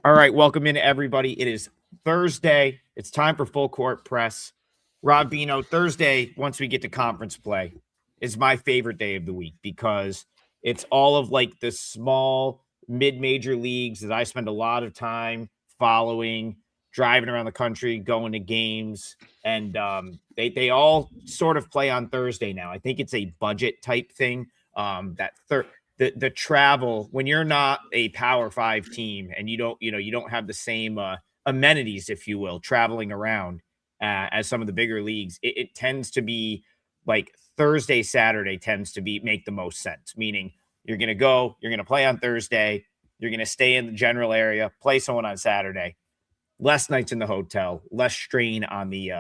All right, welcome in everybody. It is Thursday. It's time for full court press. Rob Bino, Thursday, once we get to conference play, is my favorite day of the week because it's all of like the small mid-major leagues that I spend a lot of time following, driving around the country, going to games, and they all sort of play on Thursday now. I think it's a budget type thing. The travel when you're not a Power Five team and you don't have the same amenities, if you will, traveling around as some of the bigger leagues. It tends to be like Thursday, Saturday tends to be make the most sense. Meaning you're gonna play on Thursday, you're gonna stay in the general area, play someone on Saturday. Less nights in the hotel, less strain on the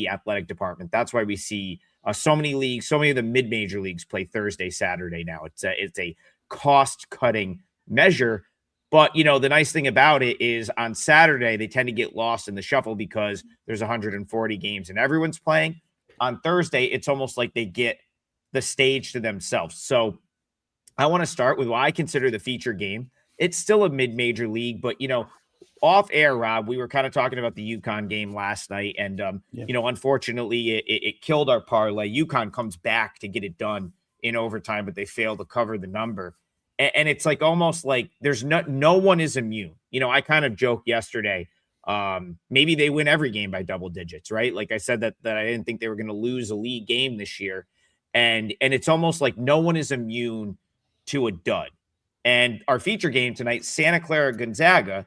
athletic department. That's why we see so many leagues, so many of the mid-major leagues play Thursday, Saturday now. It's a cost-cutting measure. But the nice thing about it is on Saturday they tend to get lost in the shuffle because there's 140 games and everyone's playing. On Thursday, it's almost like they get the stage to themselves. So I want to start with what I consider the feature game. It's still a mid-major league, but off air, Rob, we were kind of talking about the UConn game last night, and Yeah. unfortunately, it killed our parlay. UConn comes back to get it done in overtime, but they fail to cover the number, and it's like almost like there's no one is immune. I kind of joked yesterday. Maybe they win every game by double digits, right? Like I said that I didn't think they were going to lose a league game this year, and it's almost like no one is immune to a dud. And our feature game tonight, Santa Clara Gonzaga.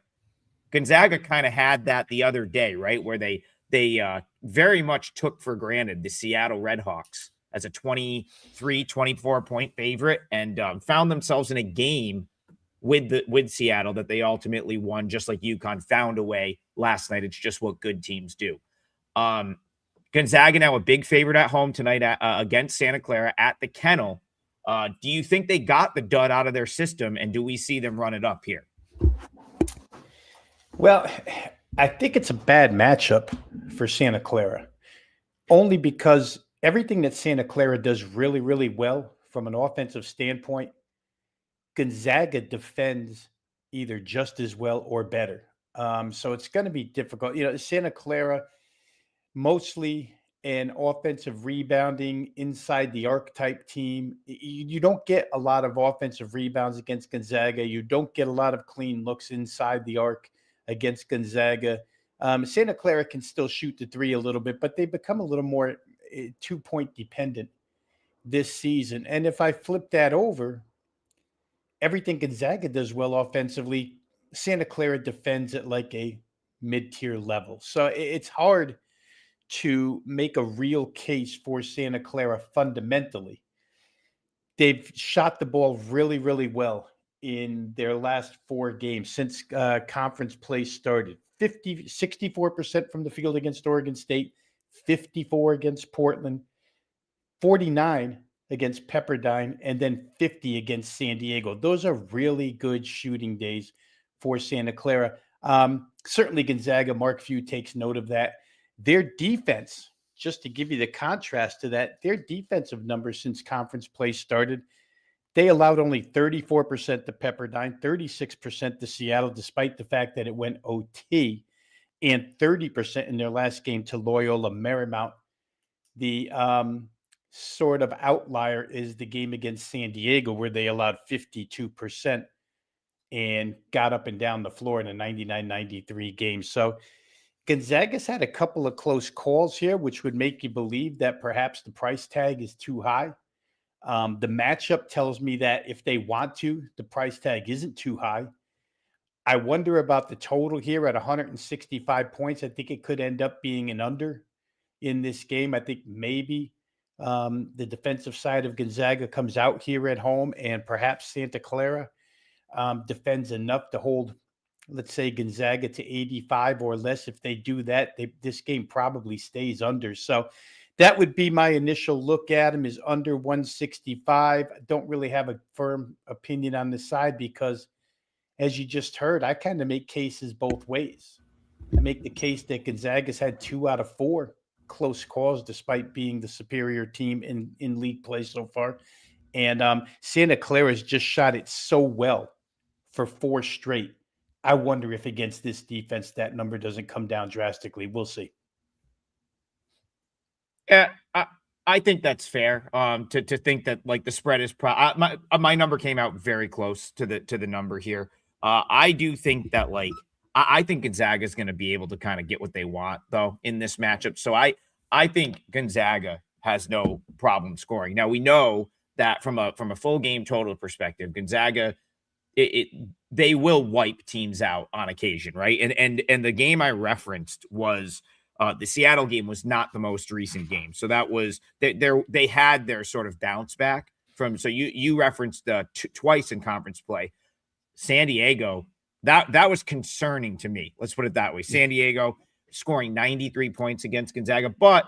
Gonzaga kind of had that the other day, right? Where they very much took for granted the Seattle Redhawks as a 23-24 point favorite and found themselves in a game with Seattle that they ultimately won, just like UConn found a way last night. It's just what good teams do. Um, Gonzaga now a big favorite at home tonight against Santa Clara at the Kennel. Do you think they got the dud out of their system, and do we see them run it up here? Well, I think it's a bad matchup for Santa Clara, only because everything that Santa Clara does really, really well from an offensive standpoint, Gonzaga defends either just as well or better. So it's going to be difficult. Santa Clara mostly an offensive rebounding inside the arc type team. You don't get a lot of offensive rebounds against Gonzaga. You don't get a lot of clean looks inside the arc against Gonzaga. Santa Clara can still shoot the three a little bit, but they become a little more 2-point dependent this season. And if I flip that over, everything Gonzaga does well offensively, Santa Clara defends at like a mid-tier level. So it's hard to make a real case for Santa Clara fundamentally. They've shot the ball really, really well in their last four games since conference play started. 64% from the field against Oregon State, 54 against Portland, 49 against Pepperdine, and then 50 against San Diego. Those are really good shooting days for Santa Clara. Certainly Gonzaga, Mark Few takes note of that. Their defense, just to give you the contrast to that, their defensive numbers since conference play started, they allowed only 34% to Pepperdine, 36% to Seattle, despite the fact that it went OT, and 30% in their last game to Loyola Marymount. The sort of outlier is the game against San Diego, where they allowed 52% and got up and down the floor in a 99-93 game. So Gonzaga's had a couple of close calls here, which would make you believe that perhaps the price tag is too high. The matchup tells me that if they want to, the price tag isn't too high. I wonder about the total here at 165 points. I think it could end up being an under in this game. I think maybe the defensive side of Gonzaga comes out here at home, and perhaps Santa Clara defends enough to hold, let's say, Gonzaga to 85 or less. If they do that, this game probably stays under. So that would be my initial look at him, is under 165. I don't really have a firm opinion on this side because, as you just heard, I kind of make cases both ways. I make the case that Gonzaga's had 2 out of 4 close calls despite being the superior team in league play so far. And Santa Clara's just shot it so well for 4 straight I wonder if against this defense that number doesn't come down drastically. We'll see. Yeah, I think that's fair. To think that like the spread is my number came out very close to the number here. I do think that like I think Gonzaga is going to be able to kind of get what they want though in this matchup. So I think Gonzaga has no problem scoring. Now we know that from a full game total perspective, Gonzaga they will wipe teams out on occasion, right? And the game I referenced was the Seattle game was not the most recent game, so that was they had their sort of bounce back from. So you referenced twice in conference play, San Diego. That was concerning to me. Let's put it that way. San Diego scoring 93 points against Gonzaga, but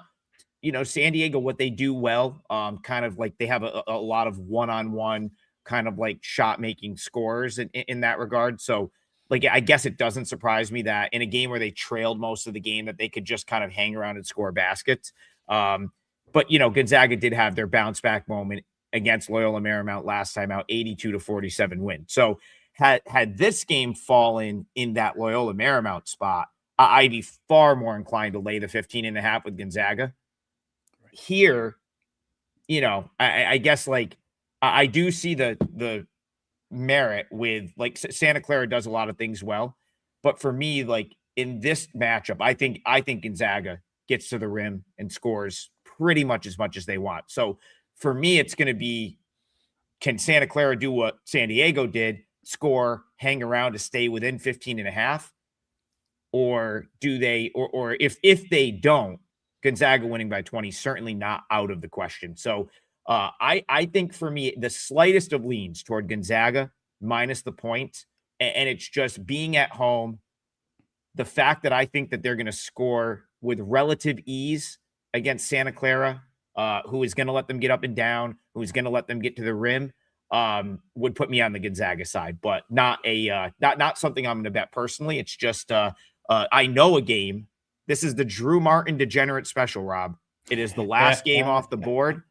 San Diego, what they do well, kind of like they have a lot of one-on-one kind of like shot making scores in that regard. So like, I guess it doesn't surprise me that in a game where they trailed most of the game that they could just kind of hang around and score baskets. But Gonzaga did have their bounce back moment against Loyola Marymount last time out, 82-47 win. So had this game fallen in that Loyola Marymount spot, I'd be far more inclined to lay the 15.5 with Gonzaga. Here, I guess like I do see the merit with like Santa Clara does a lot of things well, but for me, like in this matchup, I think Gonzaga gets to the rim and scores pretty much as they want. So for me, it's going to be, can Santa Clara do what San Diego did, score, hang around to stay within 15.5? Or do they, or if they don't, Gonzaga winning by 20, certainly not out of the question. So I think for me, the slightest of leans toward Gonzaga minus the points, and it's just being at home. The fact that I think that they're going to score with relative ease against Santa Clara, who is going to let them get up and down, who's going to let them get to the rim, would put me on the Gonzaga side, but not something I'm going to bet personally. It's just I know a game. This is the Drew Martin degenerate special, Rob. It is the last game off the board.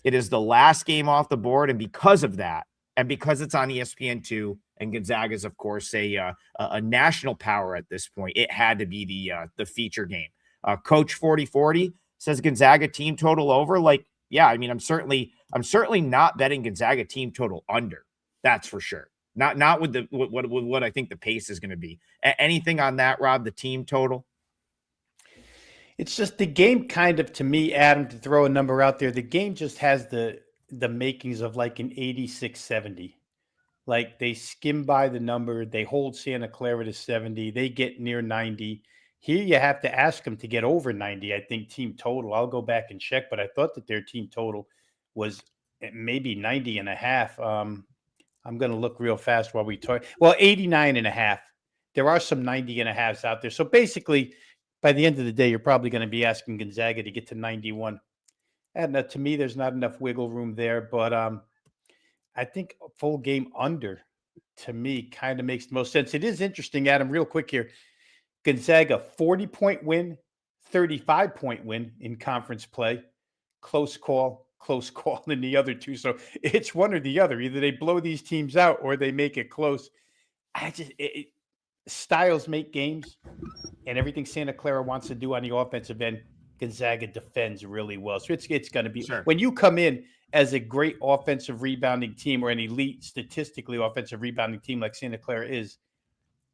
It is the last game off the board. And because of that, and because it's on ESPN2, and Gonzaga is, of course, a national power at this point, it had to be the feature game. Coach 4040 says Gonzaga team total over. Like, yeah, I mean, I'm certainly not betting Gonzaga team total under. That's for sure. Not with what I think the pace is going to be. Anything on that, Rob? The team total? It's just the game kind of, to me, Adam, to throw a number out there, the game just has the makings of like an 86-70. Like they skim by the number, they hold Santa Clara to 70, they get near 90. Here you have to ask them to get over 90, I think, team total. I'll go back and check, but I thought that their team total was maybe 90.5. I'm going to look real fast while we talk. Well, 89.5. There are some 90.5s out there. So basically, by the end of the day, you're probably going to be asking Gonzaga to get to 91. And to me, there's not enough wiggle room there. But I think a full game under, to me, kind of makes the most sense. It is interesting, Adam, real quick here. Gonzaga, 40-point win, 35-point win in conference play. Close call in the other two. So it's one or the other. Either they blow these teams out or they make it close. Styles make games, and everything Santa Clara wants to do on the offensive end, Gonzaga defends really well. So it's going to be, sure. When you come in as a great offensive rebounding team or an elite statistically offensive rebounding team like Santa Clara is,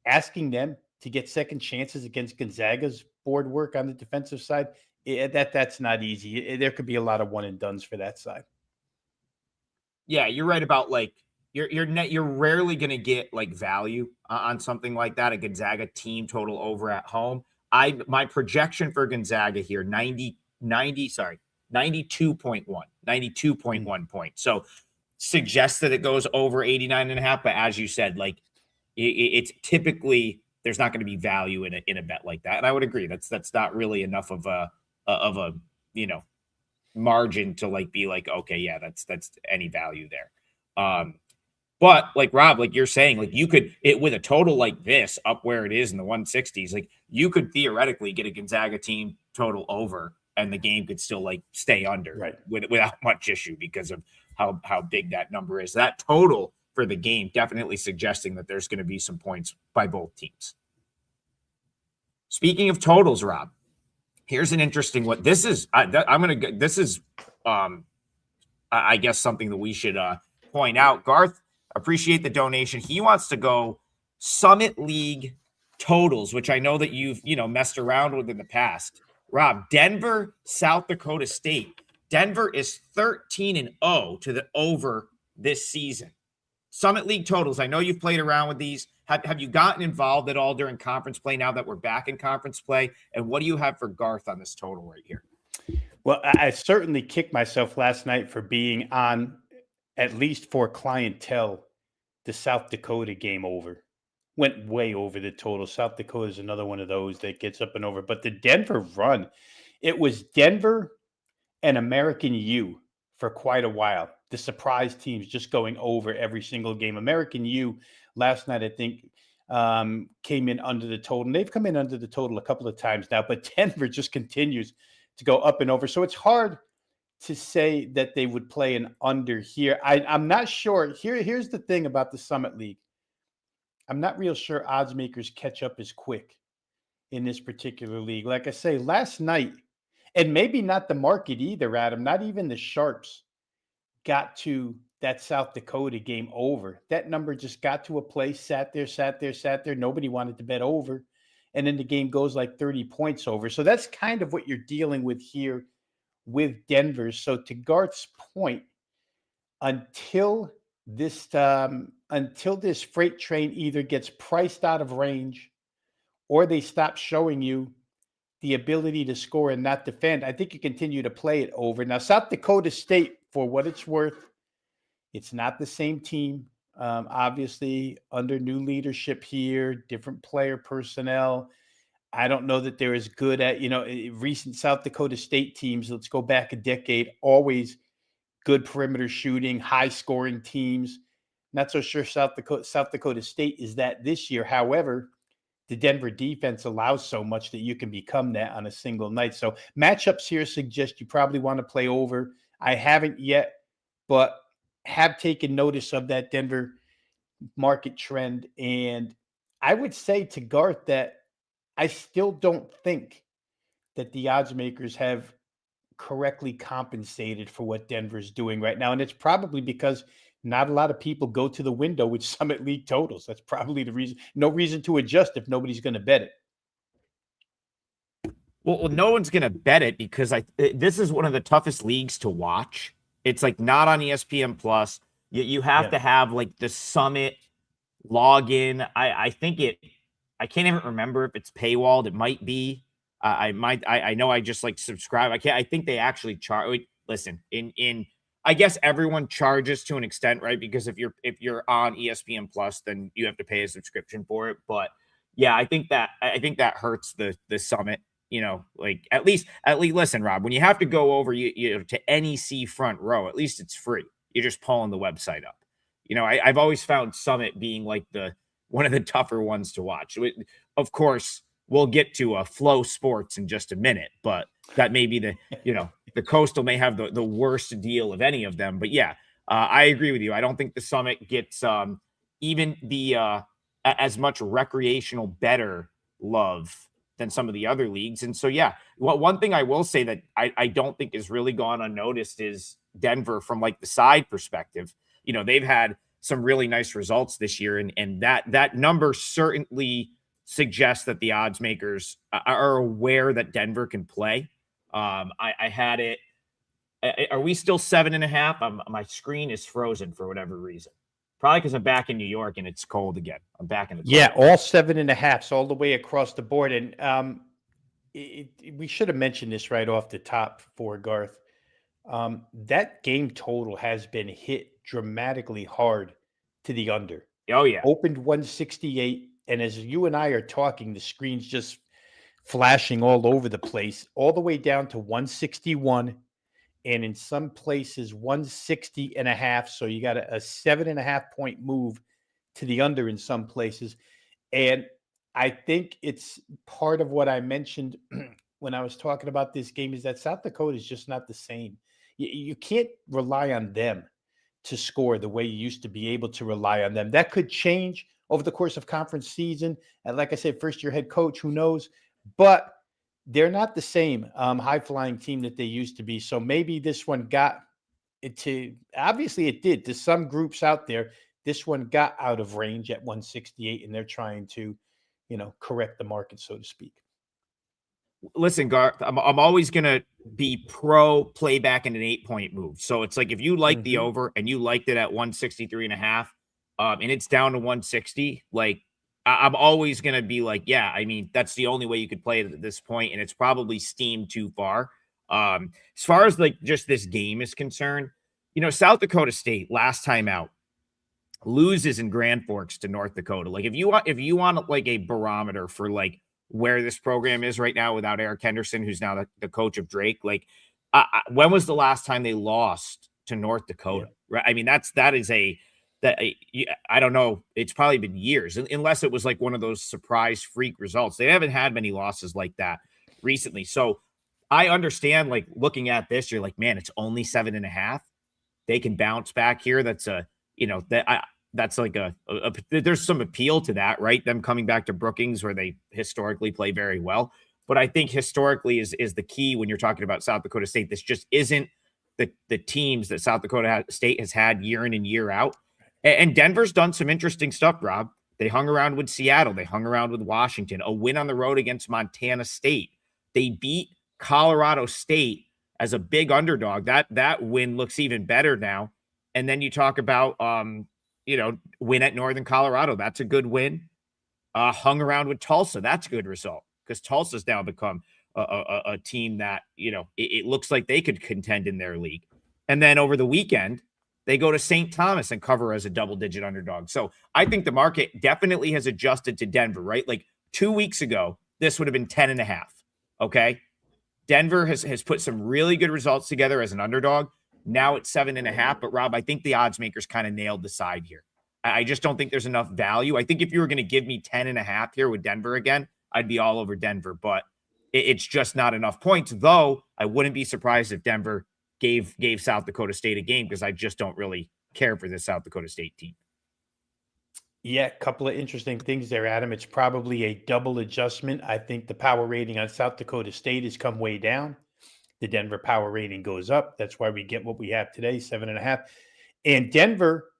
asking them to get second chances against Gonzaga's board work on the defensive side, that's not easy. There could be a lot of one and dones for that side. Yeah, you're right about like you're rarely going to get like value on something like that. A Gonzaga team total over at home. My projection for Gonzaga here 92.1 points. So suggests that it goes over 89.5, but as you said, like it's typically there's not going to be value in a bet like that. And I would agree that's not really enough of a margin to like be like, okay, yeah, that's any value there. But like Rob, like you're saying, like you could with a total like this up where it is in the 160s, like you could theoretically get a Gonzaga team total over and the game could still like stay under, right, without much issue because of how big that number is. That total for the game, definitely suggesting that there's going to be some points by both teams. Speaking of totals, Rob, here's an interesting one. This is I guess something that we should point out. Garth, appreciate the donation. He wants to go Summit League totals, which I know that you've messed around with in the past. Rob, Denver, South Dakota State. Denver is 13-0 to the over this season. Summit League totals. I know you've played around with these. Have you gotten involved at all during conference play now that we're back in conference play? And what do you have for Garth on this total right here? Well, I certainly kicked myself last night for being on, at least for clientele, the South Dakota game over. Went way over the total. South Dakota is another one of those that gets up and over. But the Denver run, it was Denver and American U for quite a while. The surprise teams just going over every single game. American U last night, I think, came in under the total. And they've come in under the total a couple of times now. But Denver just continues to go up and over. So it's hard to say that they would play an under here. I'm not sure. Here's the thing about the Summit League. I'm not real sure odds makers catch up as quick in this particular league. Like I say, last night, and maybe not the market either, Adam, not even the sharps got to that South Dakota game over. That number just got to a place, sat there. Nobody wanted to bet over. And then the game goes like 30 points over. So that's kind of what you're dealing with here with Denver. So to Garth's point, until this freight train either gets priced out of range or they stop showing you the ability to score and not defend, I think you continue to play it over. Now, South Dakota State, for what it's worth, it's not the same team. Obviously, under new leadership here, different player personnel. I don't know that they're as good at, recent South Dakota State teams. Let's go back a decade, always good perimeter shooting, high scoring teams. Not so sure South Dakota State is that this year. However, the Denver defense allows so much that you can become that on a single night. So matchups here suggest you probably want to play over. I haven't yet, but have taken notice of that Denver market trend. And I would say to Garth that I still don't think that the odds makers have correctly compensated for what Denver's doing right now. And it's probably because not a lot of people go to the window with Summit League totals. That's probably the reason. No reason to adjust if nobody's going to bet it. Well, no one's going to bet it because this is one of the toughest leagues to watch. It's like not on ESPN Plus. You have to have like the Summit login. I think I can't even remember if it's paywalled. It might be. I know I just like subscribe. I think they actually charge. Listen, I guess everyone charges to an extent, right? Because if you're on ESPN Plus, then you have to pay a subscription for it. But yeah, I think that hurts the Summit. Like at least listen, Rob, when you have to go over to NEC front row, at least it's free. You're just pulling the website up. I've always found Summit being like one of the tougher ones to watch. Of course, we'll get to Flow Sports in just a minute, but that may be the Coastal may have the worst deal of any of them. But yeah, I agree with you. I don't think the Summit gets even the as much recreational better love than some of the other leagues. And so, yeah, one thing I will say that I don't think is really gone unnoticed is Denver from like the side perspective. They've had some really nice results this year. And that number certainly suggests that the odds makers are aware that Denver can play. I had it. Are we still 7.5? My screen is frozen for whatever reason. Probably because I'm back in New York and it's cold again. I'm back in the cold. Yeah, all 7.5s all the way across the board. And we should have mentioned this right off the top for Garth. That game total has been hit dramatically hard to the under. Oh, yeah. Opened 168. And as you and I are talking, the screen's just flashing all over the place, all the way down to 161. And in some places, 160.5. So you got a 7.5 point move to the under in some places. And I think it's part of what I mentioned when I was talking about this game is that South Dakota is just not the same. You can't rely on them to score the way you used to be able to rely on them. That could change over the course of conference season. And like I said, first-year head coach, who knows? But they're not the same high-flying team that they used to be. So maybe this one got it to, obviously it did to some groups out there. This one got out of range at 168, and they're trying to, correct the market, so to speak. Listen, Garth, I'm always going to be pro playback in an 8-point move. So it's like if you like the over and you liked it at 163.5, and it's down to 160, like I'm always going to be like, yeah, I mean, that's the only way you could play it at this point, and it's probably steamed too far. As far as like just this game is concerned, South Dakota State last time out loses in Grand Forks to North Dakota. Like if you want like a barometer for like where this program is right now without Eric Henderson, who's now the coach of Drake, like when was the last time they lost to North Dakota? Yeah. Right. I mean, I don't know. It's probably been years, unless it was like one of those surprise freak results. They haven't had many losses like that recently. So I understand, like looking at this, you're like, man, it's only 7.5. They can bounce back here. That's that's like there's some appeal to that, right? Them coming back to Brookings where they historically play very well. But I think historically is the key when you're talking about South Dakota State. This just isn't the teams that South Dakota State has had year in and year out. And Denver's done some interesting stuff, Rob. They hung around with Seattle. They hung around with Washington. A win on the road against Montana State. They beat Colorado State as a big underdog. That win looks even better now. And then you talk about win at Northern Colorado. That's a good win. Hung around with Tulsa. That's a good result because Tulsa's now become a team that, it looks like they could contend in their league. And then over the weekend, they go to St. Thomas and cover as a double-digit underdog. So I think the market definitely has adjusted to Denver, right? Like 2 weeks ago, this would have been 10.5. Okay. Denver has put some really good results together as an underdog. Now it's 7.5. But Rob, I think the odds makers kind of nailed the side here. I just don't think there's enough value. I think if you were going to give me 10.5 here with Denver again, I'd be all over Denver, but it's just not enough points. Though I wouldn't be surprised if Denver gave South Dakota State a game because I just don't really care for this South Dakota State team. Yeah, a couple of interesting things there, Adam. It's probably a double adjustment. I think the power rating on South Dakota State has come way down. The Denver power rating goes up. That's why we get what we have today, 7.5. And Denver,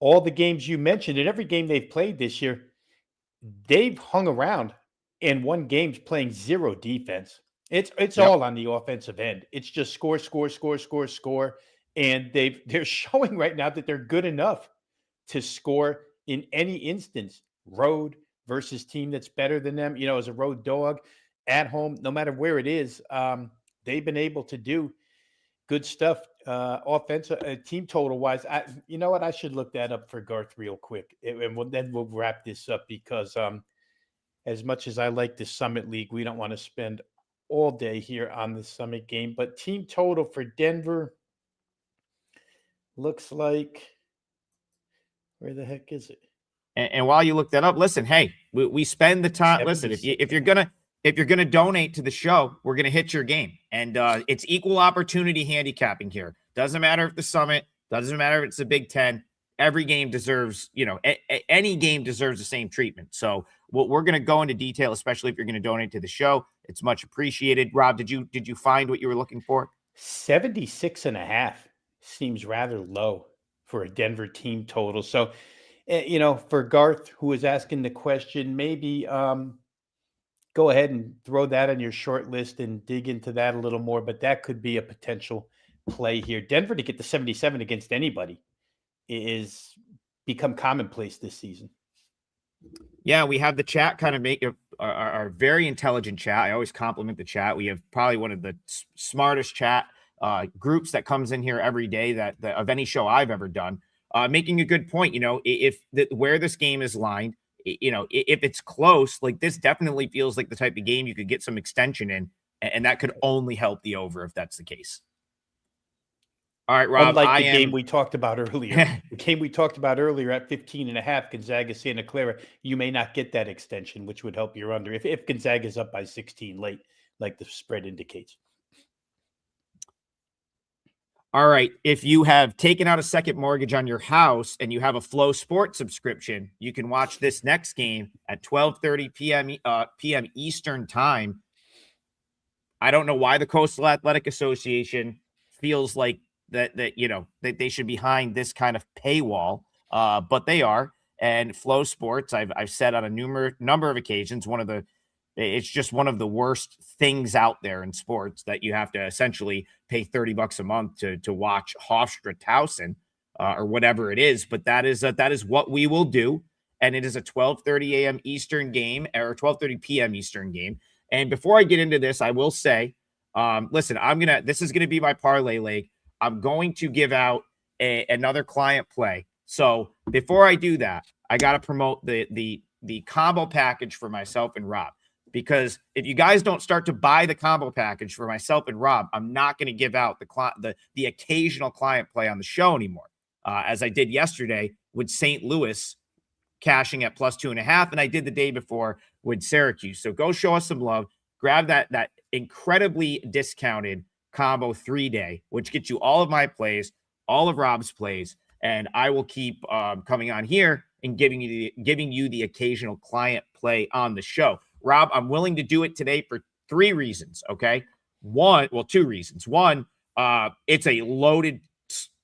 all the games you mentioned, and every game they've played this year, they've hung around and won games playing zero defense. It's all on the offensive end. It's just score. And they're showing right now that they're good enough to score in any instance, road versus team that's better than them, as a road dog at home, no matter where it is. They've been able to do good stuff offensive team total wise. You know what? I should look that up for Garth real quick. And then we'll wrap this up because as much as I like the Summit League, we don't want to spend all day here on the Summit game. But team total for Denver looks like, where the heck is it? And while you look that up, listen, hey, we spend the time. Listen, if you're gonna donate to the show, we're gonna hit your game, and it's equal opportunity handicapping here. Doesn't matter if the Summit, doesn't matter if it's the Big Ten. Every game deserves, any game deserves the same treatment. So we're gonna go into detail, especially if you're gonna donate to the show. It's much appreciated. Rob, did you find what you were looking for? 76.5 seems rather low for a Denver team total. So, for Garth, who is asking the question, maybe go ahead and throw that on your short list and dig into that a little more. But that could be a potential play here. Denver to get to 77 against anybody is become commonplace this season. Yeah, we have the chat kind of make our very intelligent chat. I always compliment the chat. We have probably one of the smartest chat groups that comes in here every day that of any show I've ever done. Making a good point, where this game is lined, if it's close, like this definitely feels like the type of game you could get some extension in, and that could only help the over if that's the case. All right, Rob. Unlike the game we talked about earlier, the game we talked about earlier at 15.5, Gonzaga, Santa Clara, you may not get that extension, which would help your under if Gonzaga is up by 16 late, like the spread indicates. All right. If you have taken out a second mortgage on your house and you have a Flow Sports subscription, you can watch this next game at 12:30 p.m. Eastern time. I don't know why the Coastal Athletic Association feels like that that they should be behind this kind of paywall, but they are. And Flow Sports, I've said on a number of occasions, it's just one of the worst things out there in sports that you have to essentially pay $30 a month to watch Hofstra Towson or whatever it is. But that is what we will do, and it is a 12:30 a.m. Eastern game or 12:30 p.m. Eastern game. And before I get into this, I will say, listen, this is gonna be my parlay leg. I'm going to give out another client play. So before I do that, I got to promote the combo package for myself and Rob. Because if you guys don't start to buy the combo package for myself and Rob, I'm not going to give out the occasional client play on the show anymore, as I did yesterday with St. Louis cashing at +2.5, and I did the day before with Syracuse. So go show us some love. Grab that incredibly discounted combo 3-day, which gets you all of my plays, all of Rob's plays, and I will keep coming on here and giving you the occasional client play on the show. Rob, I'm willing to do it today for 3 reasons, okay? 2 reasons. One, it's a loaded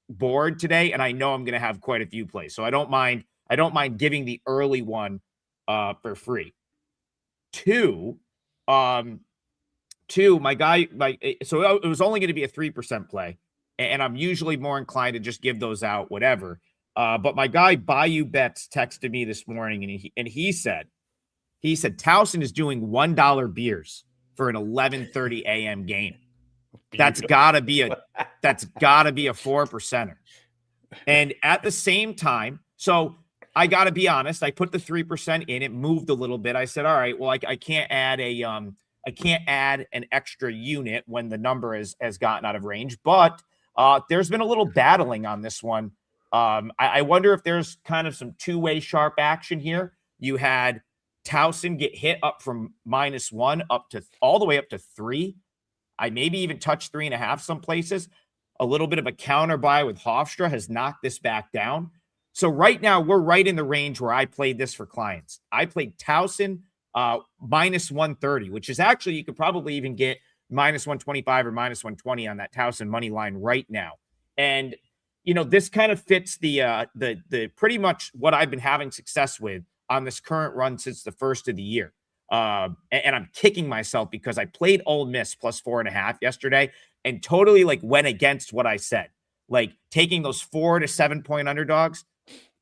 board today, and I know I'm going to have quite a few plays, so I don't mind giving the early one for free. 2, my guy, so it was only going to be a 3% play, and I'm usually more inclined to just give those out, whatever. But my guy Bayou Bets texted me this morning, and he said Towson is doing $1 beers for an 11:30 a.m. game. That's gotta be a 4%er. And at the same time, so I gotta be honest, I put the 3% in. It moved a little bit. I said, all right, well, I can't add an extra unit when the number has gotten out of range. But there's been a little battling on this one. I wonder if there's kind of some two-way sharp action here. You had Towson get hit up from -1 up to all the way up to 3. I maybe even touched 3.5 some places. A little bit of a counter buy with Hofstra has knocked this back down. So right now we're right in the range where I played this for clients. I played Towson -130, which is actually, you could probably even get -125 or -120 on that Towson money line right now. And this kind of fits the pretty much what I've been having success with on this current run since the first of the year. And I'm kicking myself because I played Ole Miss +4.5 yesterday and totally went against what I said, taking those 4 to 7 point underdogs.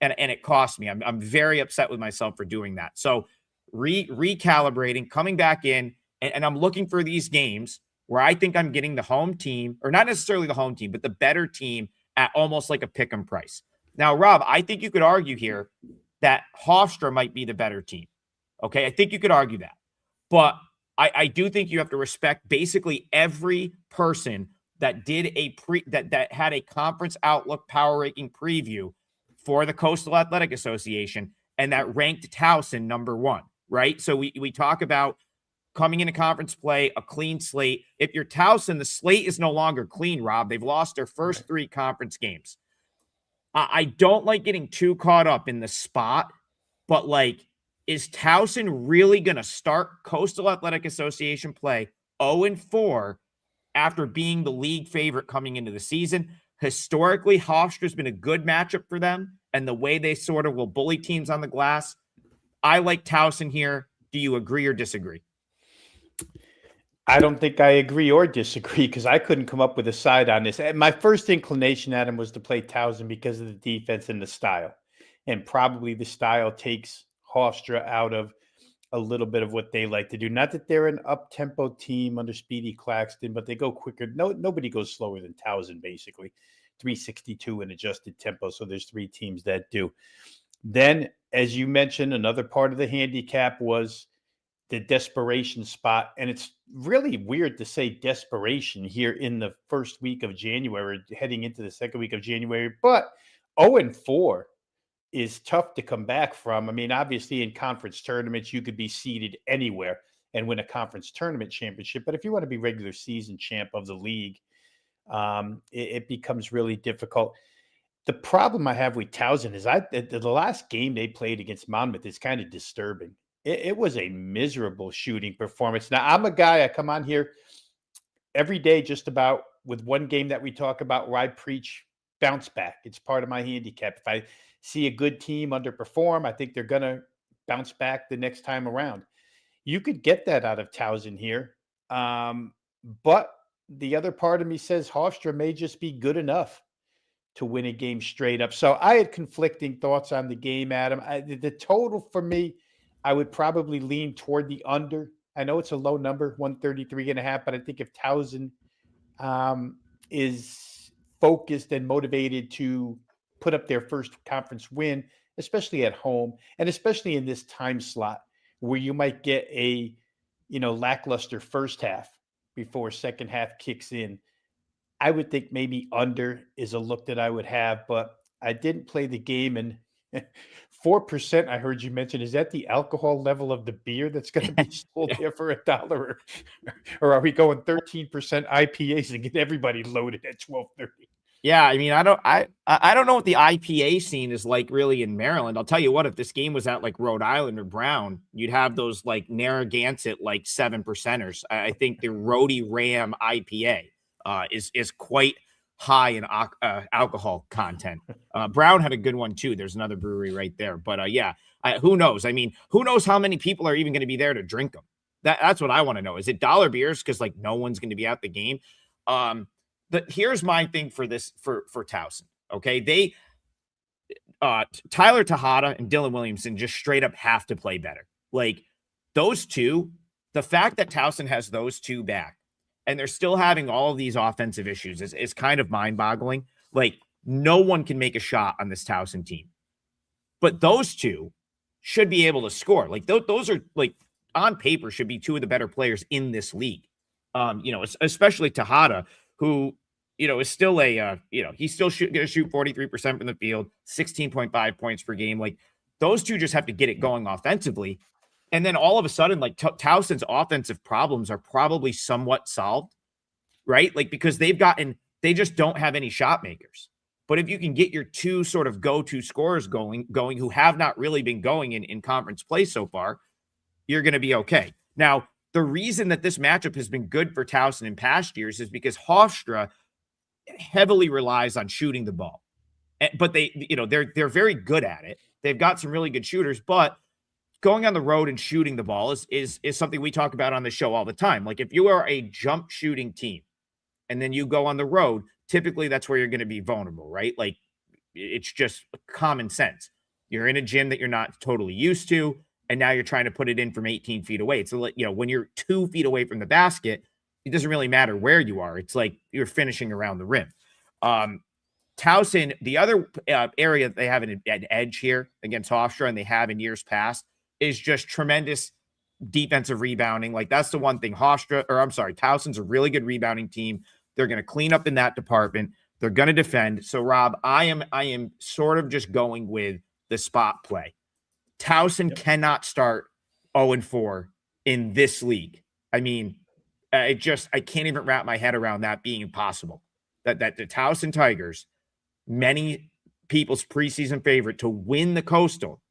And it cost me. I'm very upset with myself for doing that. So recalibrating, coming back in, and I'm looking for these games where I think I'm getting the home team, or not necessarily the home team, but the better team at almost like a pick 'em price. Now, Rob, I think you could argue here that Hofstra might be the better team. Okay, I think you could argue that. But I do think you have to respect basically every person that did that had a conference outlook power ranking preview for the Coastal Athletic Association and that ranked Towson number 1, right? So we talk about coming into conference play, a clean slate. If you're Towson, the slate is no longer clean, Rob. They've lost their first 3 conference games. I don't like getting too caught up in the spot, but is Towson really going to start Coastal Athletic Association play 0-4 after being the league favorite coming into the season? Historically, Hofstra's been a good matchup for them, and the way they sort of will bully teams on the glass. I like Towson here. Do you agree or disagree? I don't think I agree or disagree because I couldn't come up with a side on this. My first inclination, Adam, was to play Towson because of the defense and the style. And probably the style takes Hofstra out of a little bit of what they like to do. Not that they're an up-tempo team under Speedy Claxton, but they go quicker. Nobody goes slower than Towson, basically. 362 in adjusted tempo, so there's 3 teams that do. Then, as you mentioned, another part of the handicap was the desperation spot. And it's really weird to say desperation here in the first week of January, heading into the second week of January. But 0-4 is tough to come back from. I mean, obviously in conference tournaments, you could be seeded anywhere and win a conference tournament championship. But if you want to be regular season champ of the league, it becomes really difficult. The problem I have with Towson is the last game they played against Monmouth is kind of disturbing. It was a miserable shooting performance. Now, I'm a guy, I come on here every day just about with one game that we talk about where I preach bounce back. It's part of my handicap. If I see a good team underperform, I think they're going to bounce back the next time around. You could get that out of Towson here. But the other part of me says Hofstra may just be good enough to win a game straight up. So I had conflicting thoughts on the game, Adam. The total for me, I would probably lean toward the under. I know it's a low number, 133.5, but I think if Towson is focused and motivated to put up their first conference win, especially at home, and especially in this time slot where you might get a, lackluster first half before second half kicks in, I would think maybe under is a look that I would have, but I didn't play the game. And 4%, I heard you mention, is that the alcohol level of the beer that's going to be sold there for $1? Or are we going 13% IPAs and get everybody loaded at 12:30? Yeah, I mean, I don't know what the IPA scene is like really in Maryland. I'll tell you what, if this game was at like Rhode Island or Brown, you'd have those like Narragansett like 7%ers. I think the Rhody Ram IPA is quite high in alcohol content. Brown had a good one too. There's another brewery right there, but yeah, who knows? I mean, who knows how many people are even going to be there to drink them? That's what I want to know. Is it dollar beers because like no one's going to be at the game? Here's my thing for this for Towson. Okay, they Tyler Tejada and Dylan Williamson just straight up have to play better. Like those two, the fact that Towson has those two back and they're still having all of these offensive issues is kind of mind-boggling. Like no one can make a shot on this Towson team, but those two should be able to score. Like those are like on paper should be two of the better players in this league. Especially Tejada, who, is still he's still going to shoot 43% from the field, 16.5 points per game. Like those two just have to get it going offensively. And then all of a sudden, like Towson's offensive problems are probably somewhat solved, right? Like because they just don't have any shot makers. But if you can get your two sort of go-to scorers going who have not really been going in conference play so far, you're going to be okay. Now, the reason that this matchup has been good for Towson in past years is because Hofstra heavily relies on shooting the ball. But they're very good at it. They've got some really good shooters, but going on the road and shooting the ball is something we talk about on the show all the time. Like if you are a jump shooting team and then you go on the road, typically that's where you're going to be vulnerable, right? Like it's just common sense. You're in a gym that you're not totally used to, and now you're trying to put it in from 18 feet away. So, when you're 2 feet away from the basket, it doesn't really matter where you are. It's like you're finishing around the rim. Towson, the other area that they have an edge here against Hofstra, and they have in years past, is just tremendous defensive rebounding. Like that's the one thing Towson's a really good rebounding team. They're going to clean up in that department. They're going to defend. So Rob, I am sort of just going with the spot play. Towson cannot start 0-4 in this league. I mean, I can't even wrap my head around that being impossible. That the Towson Tigers, many people's preseason favorite to win the Coastal,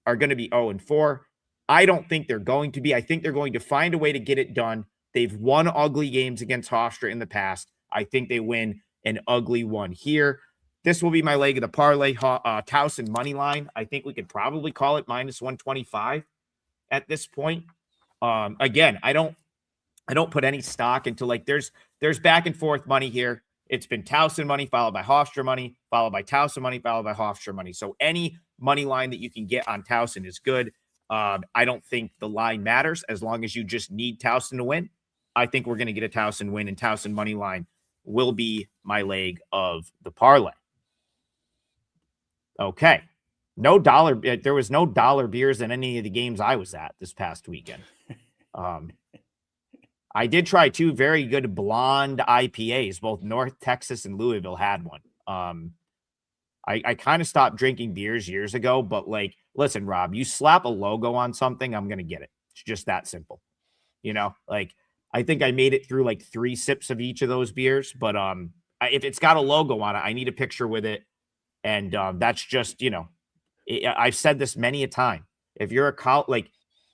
are going to be 0-4. I don't think they're going to be. I think they're going to find a way to get it done. They've won ugly games against Hofstra in the past. I think they win an ugly one here. This will be my leg of the parlay. Towson money line. I think we could probably call it -125 at this point. Again, I don't put any stock into like there's back and forth money here. It's been Towson money followed by Hofstra money, followed by Towson money, followed by Hofstra money. So any money line that you can get on Towson is good. I don't think the line matters as long as you just need Towson to win. I think we're going to get a Towson win, and Towson money line will be my leg of the parlay. Okay. There was no dollar beers in any of the games I was at this past weekend. I did try 2 very good blonde IPAs. Both North Texas and Louisville had one. I kind of stopped drinking beers years ago, but like, listen, Rob, you slap a logo on something, I'm going to get it. It's just that simple. Like I think I made it through like 3 sips of each of those beers, but If it's got a logo on it, I need a picture with it. And that's just, I've said this many a time. If you're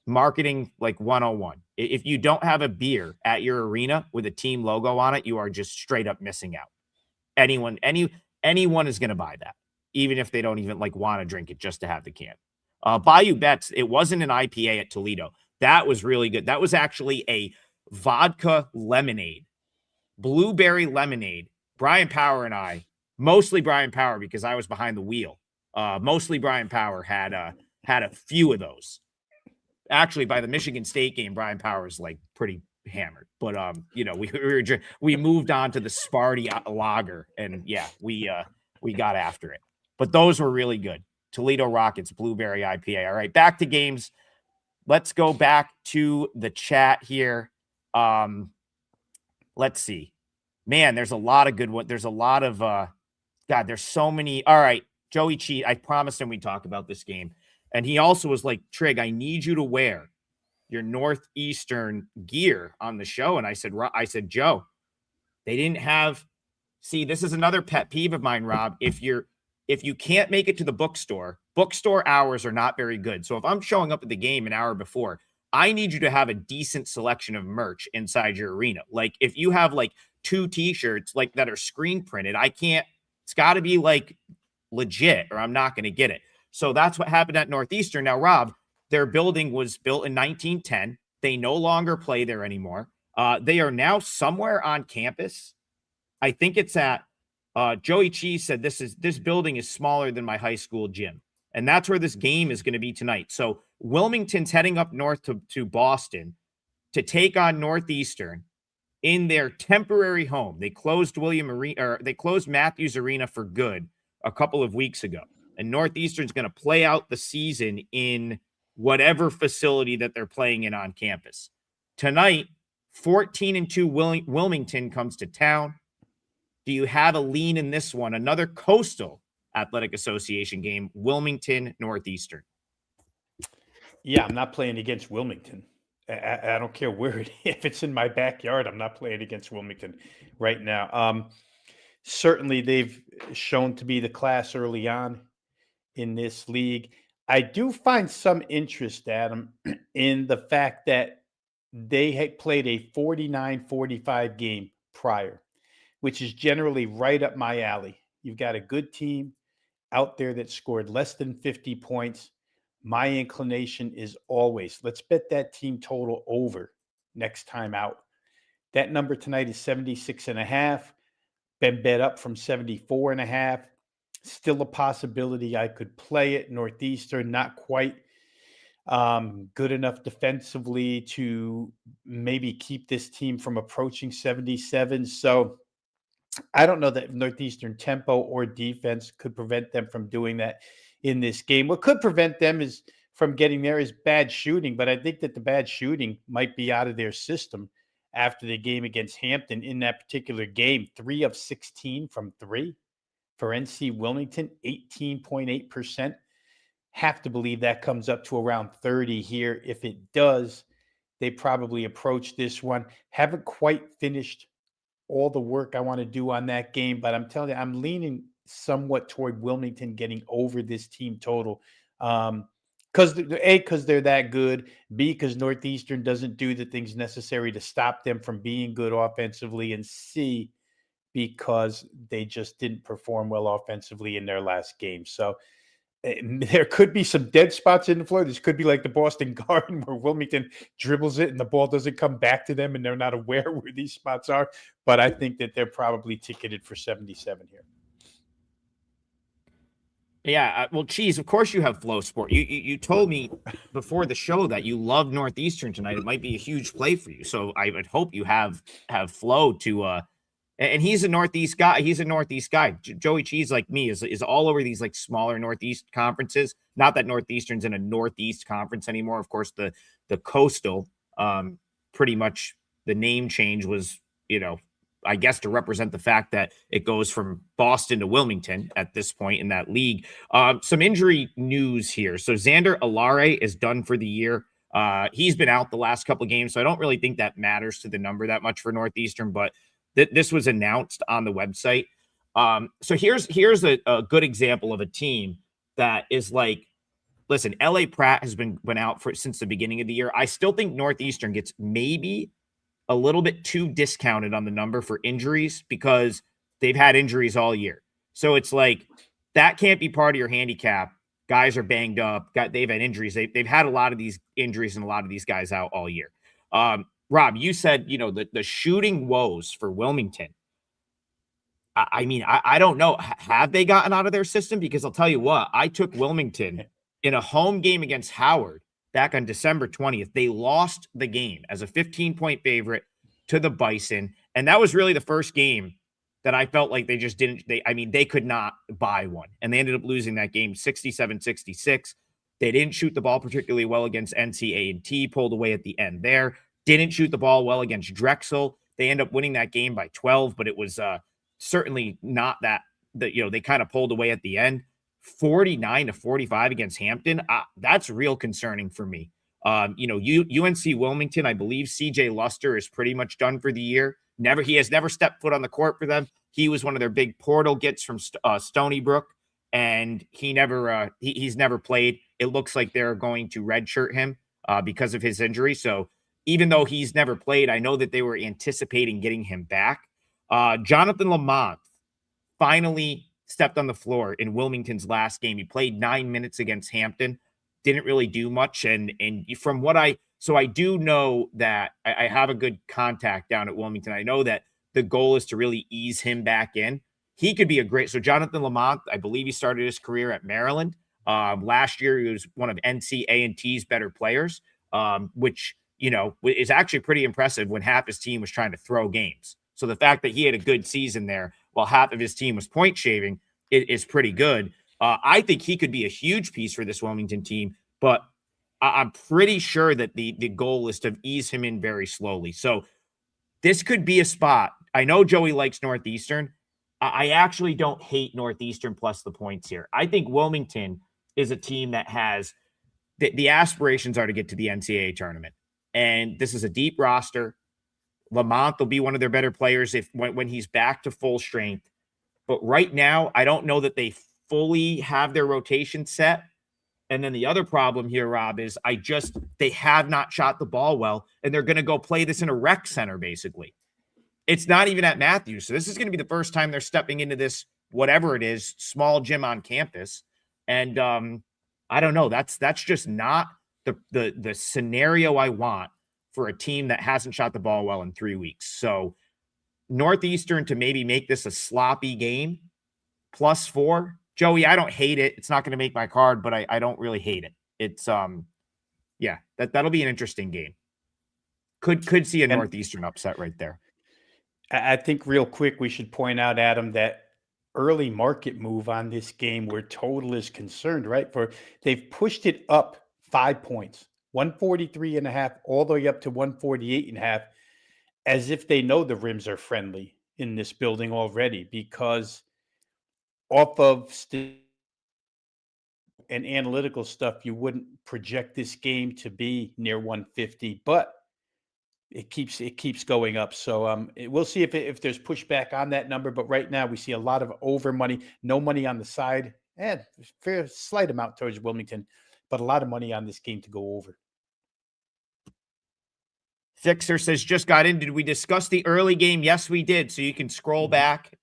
marketing like 101, if you don't have a beer at your arena with a team logo on it, you are just straight up missing out. Anyone is going to buy that, even if they don't even want to drink it just to have the can. Bayou Bets, it wasn't an IPA at Toledo. That was really good. That was actually a vodka lemonade, blueberry lemonade. Brian Power and I, mostly Brian Power because I was behind the wheel. Mostly Brian Power had a few of those. Actually, by the Michigan State game, Brian Power is pretty hammered. But we moved on to the Sparty lager, and we got after it. But those were really good. Toledo Rockets Blueberry IPA. All right, back to games. Let's go back to the chat here. Let's see. Man, there's a lot of good ones. There's a lot of there's so many. All right, Joey Cheat. I promised him we'd talk about this game. And he also was like, Trig, I need you to wear your Northeastern gear on the show. And I said, Joe, they didn't have. See, this is another pet peeve of mine, Rob. If you can't make it to the bookstore hours are not very good. So if I'm showing up at the game an hour before, I need you to have a decent selection of merch inside your arena. Like if you have 2 t-shirts that are screen printed, it's got to be legit or I'm not going to get it. So that's what happened at Northeastern. Now, Rob, their building was built in 1910. They no longer play there anymore. They are now somewhere on campus. I think it's at Joey Cheese said this building is smaller than my high school gym. And that's where this game is going to be tonight. So Wilmington's heading up north to Boston to take on Northeastern in their temporary home. They closed Matthews Arena for good a couple of weeks ago. And Northeastern's going to play out the season in whatever facility that they're playing in on campus. Tonight, 14-2 Wilmington comes to town. Do you have a lean in this one? Another Coastal Athletic Association game, Wilmington, Northeastern. Yeah, I'm not playing against Wilmington. I don't care where if it's in my backyard, I'm not playing against Wilmington right now. Certainly, they've shown to be the class early on in this league. I do find some interest, Adam, in the fact that they had played a 49-45 game prior, which is generally right up my alley. You've got a good team out there that scored less than 50 points. My inclination is always, let's bet that team total over next time out. That number tonight is 76.5. Been bet up from 74.5. Still a possibility I could play it. Northeastern, not quite good enough defensively to maybe keep this team from approaching 77. So I don't know that Northeastern tempo or defense could prevent them from doing that in this game. What could prevent them is from getting there is bad shooting, but I think that the bad shooting might be out of their system after the game against Hampton. In that particular game, 3 of 16 from 3 for NC Wilmington, 18.8%. Have to believe that comes up to around 30 here. If it does, they probably approach this one. Haven't quite finished all the work I want to do on that game, but I'm telling you, I'm leaning somewhat toward Wilmington getting over this team total. Because they're that good. B, because Northeastern doesn't do the things necessary to stop them from being good offensively. And C, because they just didn't perform well offensively in their last game. So there could be some dead spots in the floor. This could be like the Boston Garden where Wilmington dribbles it and the ball doesn't come back to them and they're not aware where these spots are. But I think that they're probably ticketed for 77 here. Yeah, well, Cheese, of course you have Flow Sport. You told me before the show that you love Northeastern tonight. It might be a huge play for you. So I would hope you have Flow to and he's a Northeast guy. He's a Northeast guy. Joey Cheese, like me, is all over these smaller Northeast conferences. Not that Northeastern's in a Northeast conference anymore. Of course, the Coastal, pretty much the name change was, I guess to represent the fact that it goes from Boston to Wilmington at this point in that league. Some injury news here. So Xander Alare is done for the year. He's been out the last couple of games, so I don't really think that matters to the number that much for Northeastern, but This was announced on the website. So here's a good example of a team that is like, listen, LA Pratt has been out for since the beginning of the year. I still think Northeastern gets maybe a little bit too discounted on the number for injuries because they've had injuries all year. So it's like that can't be part of your handicap. Guys are banged up. They've had injuries. They've had a lot of these injuries and a lot of these guys out all year. Rob, you said, the shooting woes for Wilmington. I mean, I don't know. Have they gotten out of their system? Because I'll tell you what, I took Wilmington in a home game against Howard back on December 20th. They lost the game as a 15-point favorite to the Bison. And that was really the first game that I felt like they just didn't. They could not buy one. And they ended up losing that game 67-66. They didn't shoot the ball particularly well against NCAA, pulled away at the end there. Didn't shoot the ball well against Drexel. They end up winning that game by 12, but it was certainly not that they kind of pulled away at the end. 49-45 against Hampton. That's real concerning for me. UNC Wilmington, I believe CJ Luster is pretty much done for the year. He has never stepped foot on the court for them. He was one of their big portal gets from Stony Brook, and he's never played. It looks like they're going to redshirt him because of his injury. So even though he's never played, I know that they were anticipating getting him back. Jonathan Lamont finally stepped on the floor in Wilmington's last game. He played 9 minutes against Hampton, didn't really do much. And from what I do know that I have a good contact down at Wilmington. I know that the goal is to really ease him back in. He could be so Jonathan Lamont, I believe he started his career at Maryland. Last year, he was one of NCAA's better players, which, is actually pretty impressive when half his team was trying to throw games. So the fact that he had a good season there while half of his team was point shaving is pretty good. I think he could be a huge piece for this Wilmington team, but I'm pretty sure that the goal is to ease him in very slowly. So this could be a spot. I know Joey likes Northeastern. I actually don't hate Northeastern plus the points here. I think Wilmington is a team that has the aspirations are to get to the NCAA tournament. And this is a deep roster. Lamont will be one of their better players when he's back to full strength. But right now, I don't know that they fully have their rotation set. And then the other problem here, Rob, is they have not shot the ball well, and they're going to go play this in a rec center, basically. It's not even at Matthews. So this is going to be the first time they're stepping into this, whatever it is, small gym on campus. And I don't know. That's just not the scenario I want for a team that hasn't shot the ball well in 3 weeks. So Northeastern to maybe make this a sloppy game, +4. Joey, I don't hate it. It's not going to make my card, but I don't really hate it. It's that'll be an interesting game. Could see a Northeastern upset right there. I think real quick we should point out, Adam, that early market move on this game where total is concerned, right? They've pushed it up 5 points, 143.5 all the way up to 148.5, as if they know the rims are friendly in this building already, because off of and analytical stuff, you wouldn't project this game to be near 150, but it keeps going up. So we'll see if there's pushback on that number. But right now we see a lot of over money, no money on the side, and fair slight amount towards Wilmington, but a lot of money on this game to go over. Fixer says, just got in. Did we discuss the early game? Yes, we did. So you can scroll back.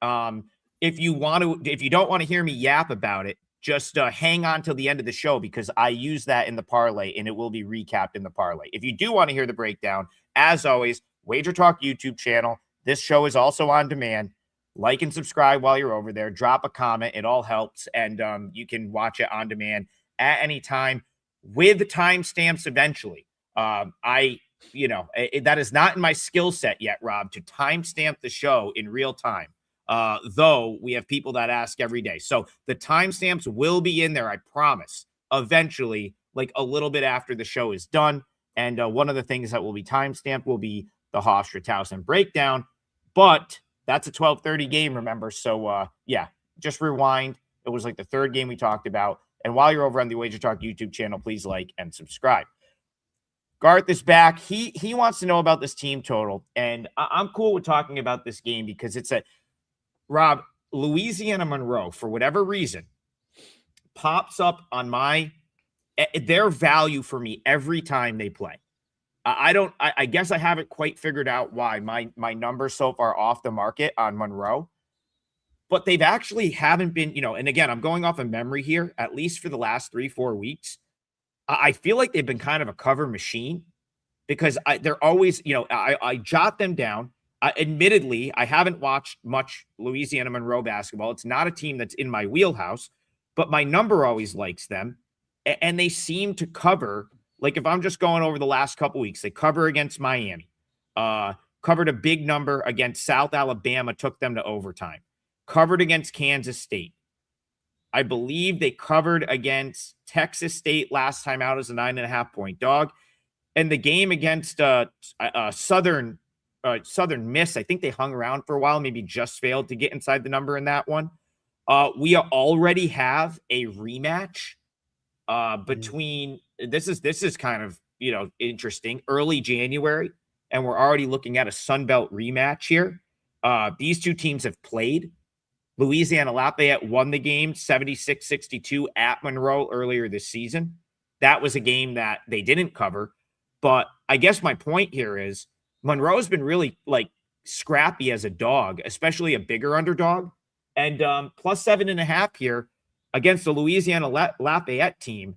If you don't want to hear me yap about it, just hang on till the end of the show, because I use that in the parlay and it will be recapped in the parlay. If you do want to hear the breakdown, as always, WagerTalk YouTube channel. This show is also on demand. Like and subscribe while you're over there. Drop a comment. It all helps. And you can watch it on demand at any time with timestamps eventually. That is not in my skill set yet, Rob, to timestamp the show in real time. Though we have people that ask every day. So the timestamps will be in there, I promise, eventually, like a little bit after the show is done. And one of the things that will be timestamped will be the Hofstra-Towson breakdown. But that's a 12:30 game, remember? So, just rewind. It was like the third game we talked about. And while you're over on the WagerTalk YouTube channel, please like and subscribe. Garth is back. He wants to know about this team total, and I'm cool with talking about this game because it's Rob, Louisiana Monroe, for whatever reason, pops up on their value for me every time they play. I guess I haven't quite figured out why my numbers so far off the market on Monroe, but they've actually haven't been, and again, I'm going off of memory here, at least for the last 3-4 weeks. I feel like they've been kind of a cover machine because they're always, I jot them down. Admittedly, I haven't watched much Louisiana Monroe basketball. It's not a team that's in my wheelhouse, but my number always likes them. And they seem to cover. Like if I'm just going over the last couple weeks, they cover against Miami, covered a big number against South Alabama, took them to overtime, covered against Kansas State. I believe they covered against Texas State last time out as a 9.5-point dog. And the game against Southern Miss, I think they hung around for a while, maybe just failed to get inside the number in that one. We already have a rematch between this is kind of interesting, early January, and we're already looking at a Sun Belt rematch here. These two teams have played. Louisiana Lafayette won the game 76-62 at Monroe earlier this season. That was a game that they didn't cover. But I guess my point here is Monroe's been really scrappy as a dog, especially a bigger underdog. And plus 7.5 here against the Louisiana Lafayette team.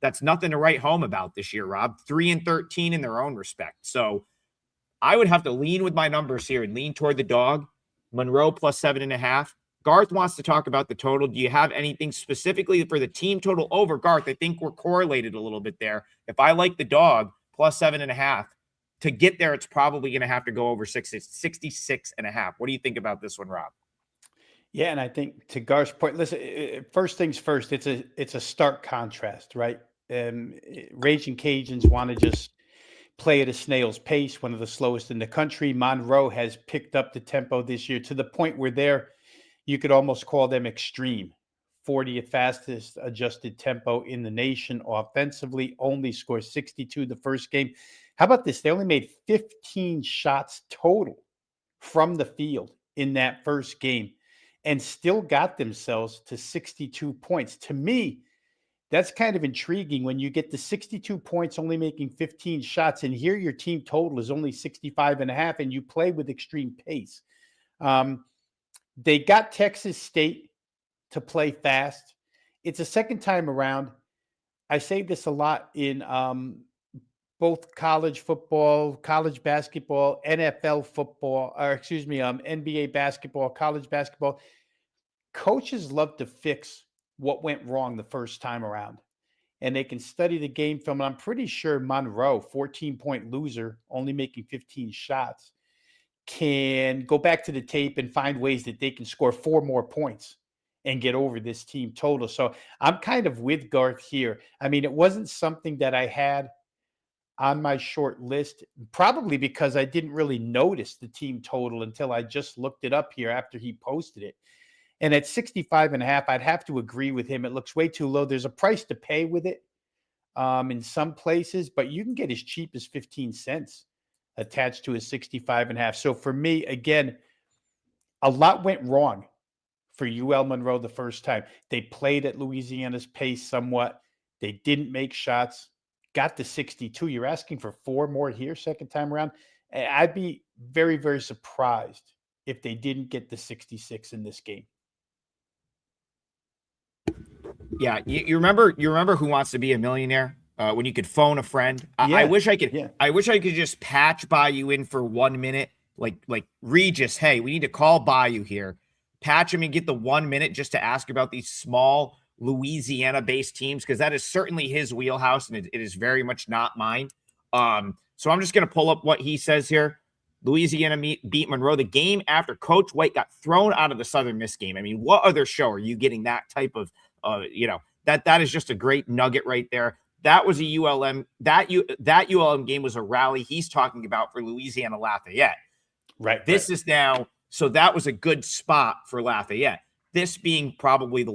That's nothing to write home about this year, Rob. 3-13 in their own respect. So I would have to lean with my numbers here and lean toward the dog. Monroe plus 7.5. Garth wants to talk about the total. Do you have anything specifically for the team total over? Garth, I think we're correlated a little bit there. If I like the dog plus 7.5, to get there, it's probably going to have to go over 66.5. What do you think about this one, Rob? Yeah, and I think to Garth's point, listen, first things first, it's a stark contrast, right? Raging Cajuns want to just play at a snail's pace, one of the slowest in the country. Monroe has picked up the tempo this year to the point where you could almost call them extreme. 40th fastest adjusted tempo in the nation offensively, only scored 62 the first game. How about this? They only made 15 shots total from the field in that first game and still got themselves to 62 points. To me, that's kind of intriguing when you get the 62 points, only making 15 shots, and here your team total is only 65.5, and you play with extreme pace. They got Texas State to play fast. It's a second time around. I say this a lot in both college football, college basketball, NFL football, NBA basketball, college basketball. Coaches love to fix what went wrong the first time around, and they can study the game film. And I'm pretty sure Monroe, 14-point loser, only making 15 shots, can go back to the tape and find ways that they can score 4 more points and get over this team total. So I'm kind of with Garth here. I mean, it wasn't something that I had on my short list, probably because I didn't really notice the team total until I just looked it up here after he posted it. And at 65.5, I'd have to agree with him. It looks way too low. There's a price to pay with it in some places, but you can get as cheap as 15 cents attached to a 65.5. So for me, again, a lot went wrong for UL Monroe the first time. They played at Louisiana's pace somewhat. They didn't make shots, got to 62. You're asking for 4 more here second time around. I'd be very, very surprised if they didn't get the 66 in this game. Yeah, you remember Who Wants to Be a Millionaire? When you could phone a friend. Yeah, I wish I could. yeah. I wish I could just patch Bayou in for 1 minute, like Regis. Hey, we need to call Bayou here, patch him and get the 1 minute just to ask about these small Louisiana-based teams, because that is certainly his wheelhouse, and it is very much not mine. So I'm just gonna pull up what he says here. Louisiana beat Monroe the game after Coach White got thrown out of the Southern Miss game. I mean, what other show are you getting that type of, that is just a great nugget right there. That was a ULM. That ULM game was a rally he's talking about for Louisiana Lafayette. Right. This is now, so that was a good spot for Lafayette. This being probably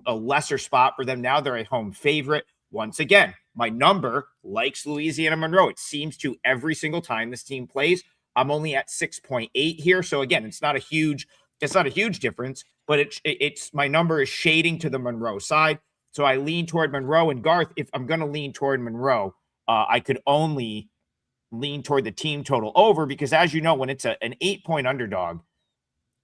a lesser spot for them. Now they're a home favorite. Once again, My number likes Louisiana Monroe. It seems to every single time this team plays. I'm only at 6.8 here. So again, it's not a huge difference, but it's my number is shading to the Monroe side. So I lean toward Monroe. And Garth, if I'm going to lean toward Monroe, I could only lean toward the team total over, because as you know, when it's an 8-point underdog,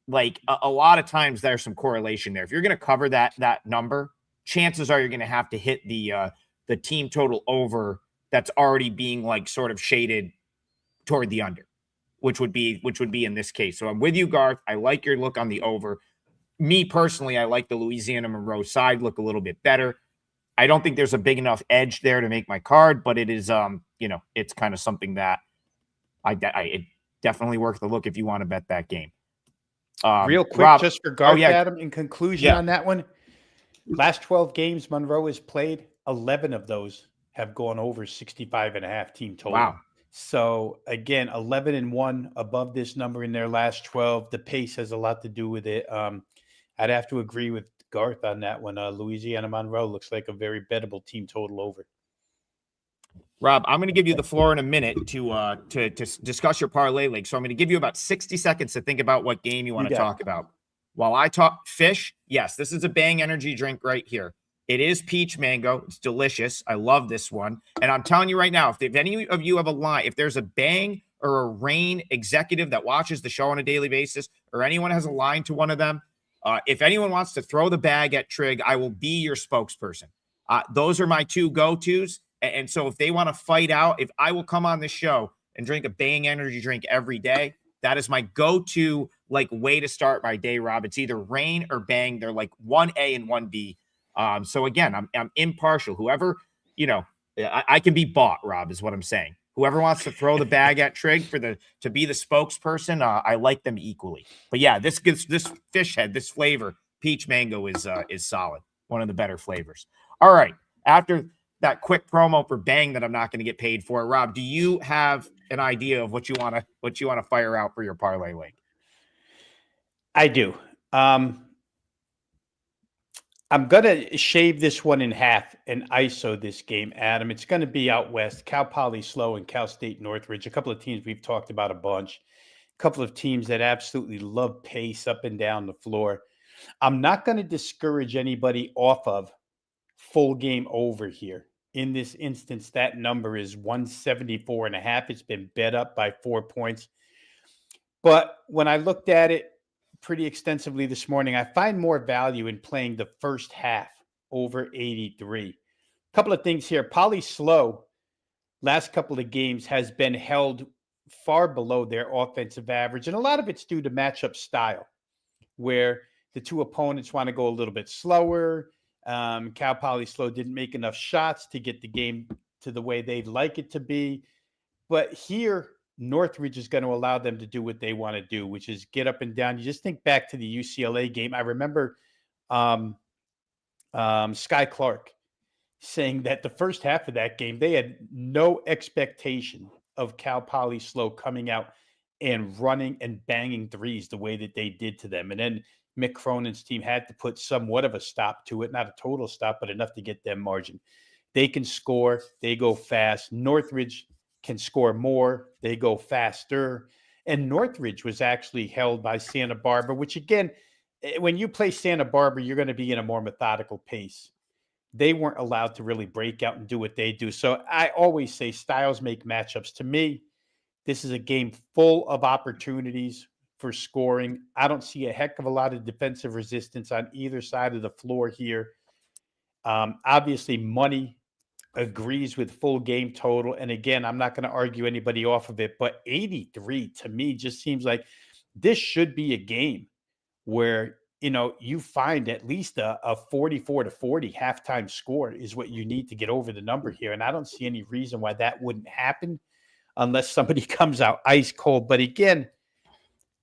like a lot of times there's some correlation there. If you're going to cover that number, chances are you're going to have to hit the team total over that's already being like sort of shaded toward the under, which would be in this case. So I'm with you, Garth. I like your look on the over. Me personally, I like the Louisiana Monroe side look a little bit better. I don't think there's a big enough edge there to make my card, but it is, it's kind of something that it definitely worth the look if you want to bet that game. Real quick, Rob, just for Garth, Adam, in conclusion on that one, last 12 games Monroe has played, 11 of those have gone over 65.5 team total. Wow. So again, 11-1 above this number in their last 12. The pace has a lot to do with it. I'd have to agree with Garth on that one. Louisiana Monroe looks like a very bettable team total over. Rob, I'm going to give you the floor in a minute to discuss your parlay league. So I'm going to give you about 60 seconds to think about what game you want to talk about. While I talk fish, yes, this is a Bang energy drink right here. It is peach mango. It's delicious. I love this one. And I'm telling you right now, if any of you have a line, if there's a Bang or a Rain executive that watches the show on a daily basis, or anyone has a line to one of them, if anyone wants to throw the bag at Trig, I will be your spokesperson. Those are my two go-tos. And so if they want to fight out, if I will come on this show and drink a Bang energy drink every day, that is my go-to way to start my day, Rob. It's either Rain or Bang. They're like 1A and 1B. So again, I'm impartial. Whoever, I can be bought, Rob, is what I'm saying. Whoever wants to throw the bag at Trig to be the spokesperson, I like them equally. But yeah, this fish head, this flavor, peach mango is solid. One of the better flavors. All right. After that quick promo for Bang that I'm not going to get paid for, Rob, do you have an idea of what you want to fire out for your parlay league? I do. I'm going to shave this one in half and ISO this game, Adam. It's going to be out west, Cal Poly Slow and Cal State Northridge, a couple of teams we've talked about a bunch, a couple of teams that absolutely love pace up and down the floor. I'm not going to discourage anybody off of full game over here. In this instance, that number is 174.5. It's been bet up by 4 points. But when I looked at it pretty extensively this morning, I find more value in playing the first half over 83. A couple of things here. Poly Slow, last couple of games, has been held far below their offensive average. And a lot of it's due to matchup style, where the two opponents want to go a little bit slower. Cal Poly Slow didn't make enough shots to get the game to the way they'd like it to be. But here, Northridge is going to allow them to do what they want to do, which is get up and down. You just think back to the UCLA game. I remember Sky Clark saying that the first half of that game, they had no expectation of Cal Poly Slow coming out and running and banging threes the way that they did to them. And then Mick Cronin's team had to put somewhat of a stop to it, not a total stop, but enough to get them margin. They can score. They go fast. Northridge can score more. They go faster. And Northridge was actually held by Santa Barbara, which again, when you play Santa Barbara, you're going to be in a more methodical pace. They weren't allowed to really break out and do what they do. So I always say styles make matchups. To me, this is a game full of opportunities for scoring. I don't see a heck of a lot of defensive resistance on either side of the floor here. Obviously, money agrees with full game total. And again, I'm not going to argue anybody off of it, but 83 to me just seems like this should be a game where, you find at least a 44-40 halftime score is what you need to get over the number here. And I don't see any reason why that wouldn't happen unless somebody comes out ice cold. But again,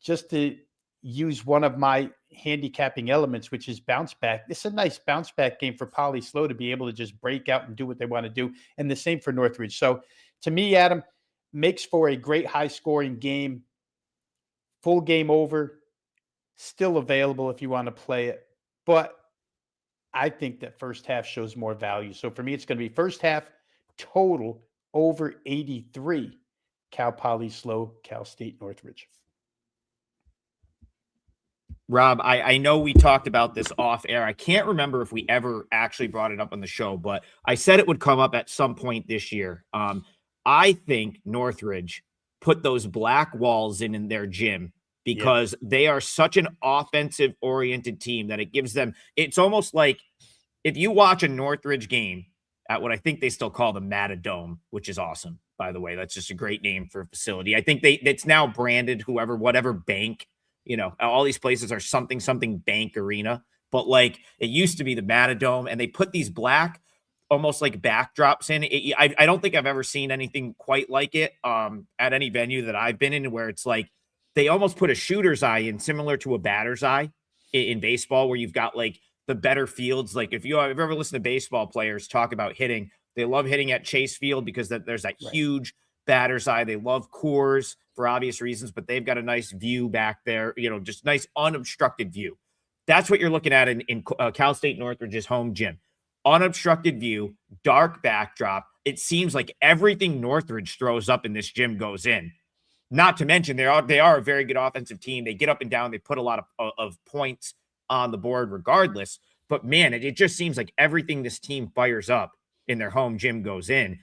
just to use one of my handicapping elements, which is bounce back. It's a nice bounce back game for Poly Slow to be able to just break out and do what they want to do. And the same for Northridge. So to me, Adam, makes for a great high scoring game. Full game over, still available if you want to play it. But I think that first half shows more value. So for me, it's going to be first half total over 83. Cal Poly slow, Cal State Northridge. Rob, I know we talked about this off air. I can't remember if we ever actually brought it up on the show, but I said it would come up at some point this year. I think Northridge put those black walls in their gym because they are such an offensive oriented team that it gives them, it's almost like if you watch a Northridge game at what I think they still call the Matadome, which is awesome, by the way. That's just a great name for a facility. I think it's now branded whatever bank, all these places are something bank arena, but like it used to be the Matadome, and they put these black, almost like backdrops in. I don't think I've ever seen anything quite like it at any venue that I've been in, where it's like they almost put a shooter's eye in, similar to a batter's eye in baseball, where you've got like the better fields. Like if you've ever listened to baseball players talk about hitting, they love hitting at Chase Field because there's that huge batter's eye. They love Coors for obvious reasons, but they've got a nice view back there, just nice unobstructed view. That's what you're looking at in Cal State Northridge's home gym. Unobstructed view, dark backdrop. It seems like everything Northridge throws up in this gym goes in. Not to mention they are a very good offensive team. They get up and down. They put a lot of points on the board regardless. But man, it just seems like everything this team fires up in their home gym goes in.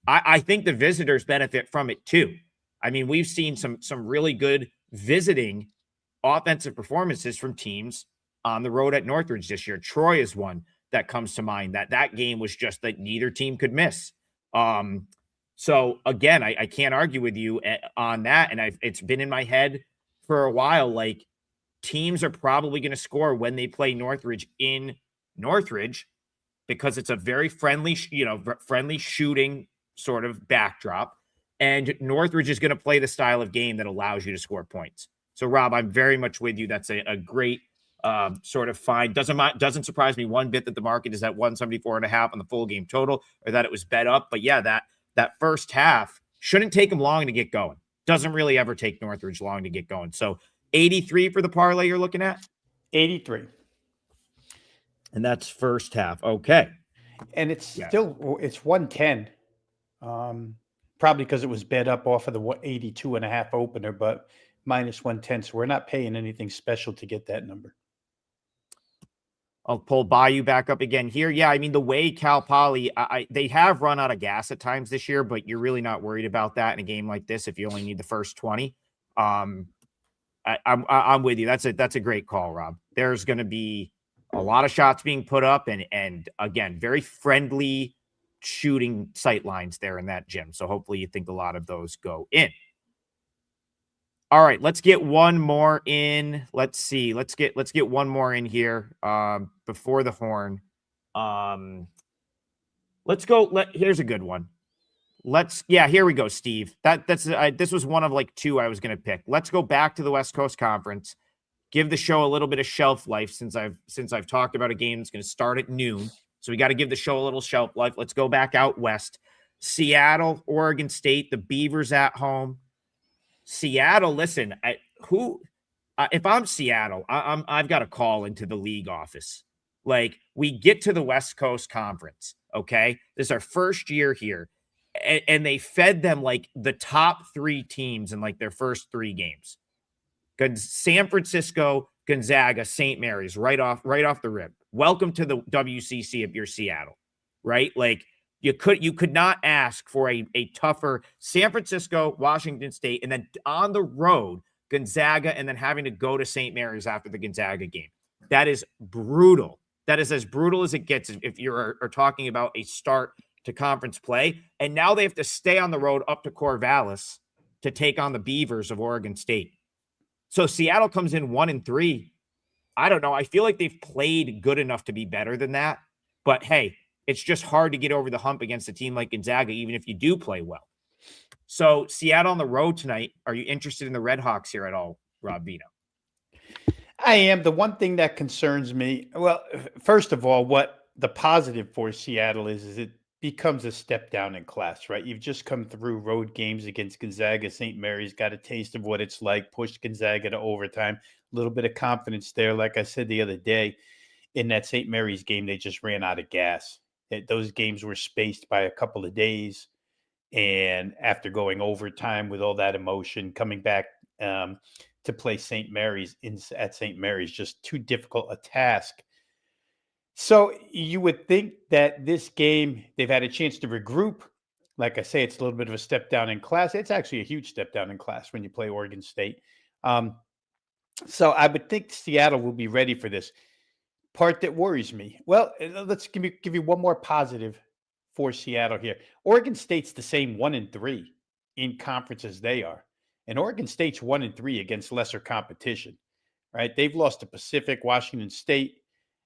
I think the visitors benefit from it too. I mean, we've seen some really good visiting offensive performances from teams on the road at Northridge this year. Troy is one that comes to mind. That game was just that neither team could miss. So again, I can't argue with you on that. And it's been in my head for a while. Like, teams are probably going to score when they play Northridge in Northridge because it's a very friendly shooting sort of backdrop. And Northridge is going to play the style of game that allows you to score points. So, Rob, I'm very much with you. That's a great sort of find. Doesn't surprise me one bit that the market is at 174.5 on the full game total, or that it was bet up. But yeah, that first half shouldn't take them long to get going. Doesn't really ever take Northridge long to get going. So 83 for the parlay you're looking at? 83. And that's first half. Okay. And it's 110. Probably because it was bet up off of the 82.5 opener, but minus 110. So we're not paying anything special to get that number. I'll pull Bayou back up again here. Yeah, I mean, the way Cal Poly, they have run out of gas at times this year, but you're really not worried about that in a game like this if you only need the first 20. I'm with you. That's a great call, Rob. There's going to be a lot of shots being put up, and again, very friendly shooting sight lines there in that gym. So hopefully you think a lot of those go in. All right, let's get one more in. Let's see. Let's get one more in here before the horn. Let's go. Here's a good one. Here we go, Steve. This was one of like two I was going to pick. Let's go back to the West Coast Conference. Give the show a little bit of shelf life since I've talked about a game that's going to start at noon. So we got to give the show a little shelf life. Let's go back out west. Seattle, Oregon State, the Beavers at home. Seattle, listen, if I'm Seattle, I've got a call into the league office. Like, we get to the West Coast Conference, okay? This is our first year here, and they fed them like the top three teams in like their first three games. San Francisco, Gonzaga, St. Mary's, right off the rip. Welcome to the WCC if you're Seattle, right? Like, you could not ask for a tougher San Francisco, Washington State, and then on the road, Gonzaga, and then having to go to St. Mary's after the Gonzaga game. That is brutal. That is as brutal as it gets if you're talking about a start to conference play. And now they have to stay on the road up to Corvallis to take on the Beavers of Oregon State. So Seattle comes in 1-3. I don't know. I feel like they've played good enough to be better than that. But hey, it's just hard to get over the hump against a team like Gonzaga, even if you do play well. So Seattle on the road tonight. Are you interested in the Red Hawks here at all, Rob Vino? I am. The one thing that concerns me, well, first of all, what the positive for Seattle is it becomes a step down in class, right? You've just come through road games against Gonzaga. St. Mary's got a taste of what it's like, pushed Gonzaga to overtime, a little bit of confidence there. Like I said the other day, in that St. Mary's game, they just ran out of gas. Those games were spaced by a couple of days. And after going overtime with all that emotion, coming back to play St. Mary's at St. Mary's, just too difficult a task. So you would think that this game, they've had a chance to regroup. Like I say, it's a little bit of a step down in class. It's actually a huge step down in class when you play Oregon State. So I would think Seattle will be ready for this. Part that worries me. Well, let's give you one more positive for Seattle here. Oregon State's the same 1-3 in conference as they are, and Oregon State's 1-3 against lesser competition. Right? They've lost to Pacific, Washington State,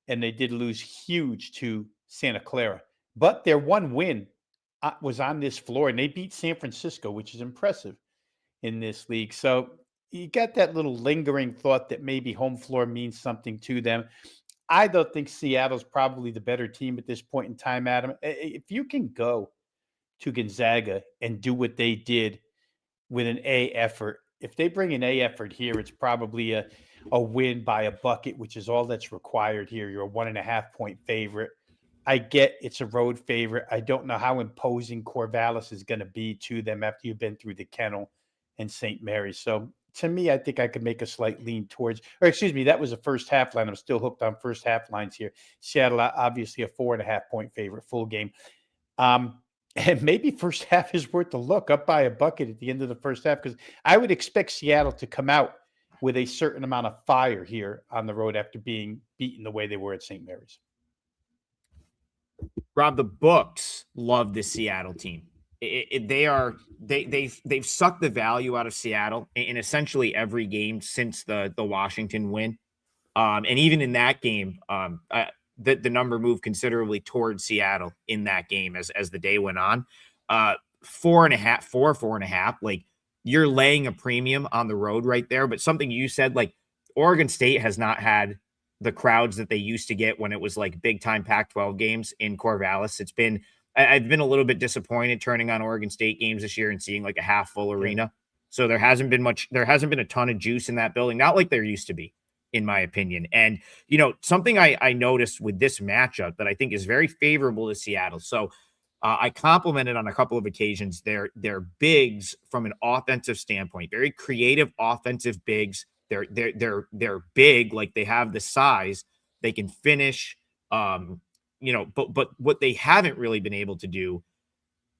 and they did lose huge to Santa Clara. But their one win was on this floor, and they beat San Francisco, which is impressive in this league. So you got that little lingering thought that maybe home floor means something to them. I don't think Seattle's probably the better team at this point in time, Adam. If you can go to Gonzaga and do what they did with an A effort, if they bring an A effort here, it's probably a win by a bucket, which is all that's required here. You're a 1.5-point favorite. I get it's a road favorite. I don't know how imposing Corvallis is going to be to them after you've been through the Kennel and St. Mary's. So to me, I think I could make a slight lean towards, or excuse me, that was a first half line. I'm still hooked on first half lines here. Seattle, obviously a 4.5-point favorite, full game. And maybe first half is worth a look, up by a bucket at the end of the first half, because I would expect Seattle to come out with a certain amount of fire here on the road after being beaten the way they were at St. Mary's. Rob, the books love this Seattle team. They've sucked the value out of Seattle in essentially every game since the Washington win. And even in that game, the number moved considerably towards Seattle in that game as the day went on. 4.5, like you're laying a premium on the road right there. But something you said, like Oregon State has not had the crowds that they used to get when it was like big time Pac-12 games in Corvallis. I've been a little bit disappointed turning on Oregon State games this year and seeing like a half full arena. So there hasn't been a ton of juice in that building, not like there used to be, in my opinion. And, something I noticed with this matchup that I think is very favorable to Seattle. So I complimented on a couple of occasions their bigs from an offensive standpoint, very creative offensive bigs. They're big, like they have the size, they can finish, but what they haven't really been able to do